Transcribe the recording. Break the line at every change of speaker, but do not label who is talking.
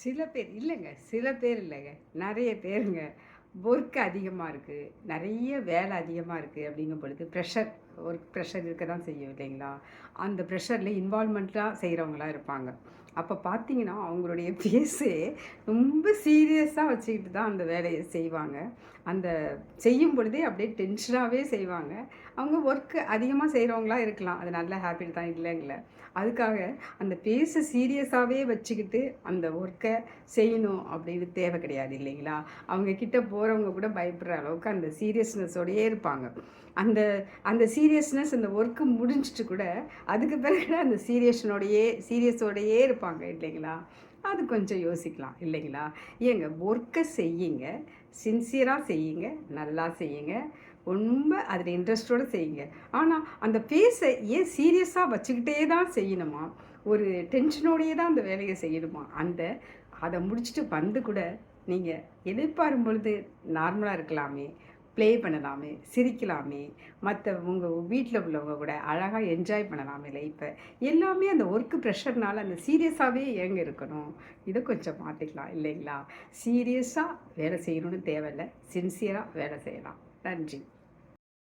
சில பேர் இல்லைங்க, சில பேர் இல்லைங்க, நிறைய பேருங்க. ஒர்க் அதிகமாக இருக்குது, நிறைய வேலை அதிகமாக இருக்குது அப்படிங்கும் பொழுது ஒர்க் ப்ரெஷர் இருக்க தான் செய்யும் இல்லைங்களா? அந்த ப்ரெஷரில் இன்வால்மெண்ட்டாக செய்கிறவங்களா இருப்பாங்க. அப்போ பார்த்தீங்கன்னா, அவங்களுடைய ஃபேஸே ரொம்ப சீரியஸாக வச்சுக்கிட்டு தான் அந்த வேலையை செய்வாங்க. அந்த செய்யும் பொழுதே அப்படியே டென்ஷனாகவே செய்வாங்க. அவங்க ஒர்க்கு அதிகமாக செய்கிறவங்களா இருக்கலாம். அது நல்ல ஹேபிட் தான், இல்லைங்கள. அதுக்காக அந்த ஃபேஸை சீரியஸாகவே வச்சுக்கிட்டு அந்த ஒர்க்கை செய்யணும் அப்படின்னு தேவை கிடையாது இல்லைங்களா? அவங்க கிட்ட போகிறவங்க கூட பயப்படுற அளவுக்கு அந்த சீரியஸ்னஸோடையே இருப்பாங்க. அந்த அந்த சீரியஸ்னஸ் அந்த ஒர்க்கு முடிஞ்சிட்டு கூட அதுக்கு பிறகு அந்த சீரியஸோடையே இருப்பாங்க இல்லைங்களா? அது கொஞ்சம் யோசிக்கலாம் இல்லைங்களா? ஏங்க, ஒர்க்கை செய்யுங்க, சின்சியராக செய்யுங்க, நல்லா செய்யுங்க, ரொம்ப அதில் இன்ட்ரெஸ்ட்டோடு செய்யுங்க. ஆனால் அந்த ஃபேஸை ஏன் சீரியஸாக வச்சுக்கிட்டே தான் செய்யணுமா? ஒரு டென்ஷனோடையே தான் அந்த வேலையை செய்யணுமா? அதை முடிச்சுட்டு வந்து கூட நீங்கள் எதிர்பாரும் பொழுது நார்மலாக இருக்கலாமே, ப்ளே பண்ணலாமே, சிரிக்கலாமே, மற்ற உங்கள் வீட்டில் உள்ளவங்க கூட அழகாக என்ஜாய் பண்ணலாமே லைஃப்பை. எல்லாமே அந்த ஒர்க்கு ப்ரெஷர்னால் அந்த சீரியஸாகவே ஏங்க இருக்கணும்? இதை கொஞ்சம் மாற்றிக்கலாம் இல்லைங்களா? சீரியஸாக வேலை செய்யணும்னு தேவையில்லை, சின்சியராக வேலை செய்யலாம். நன்றி.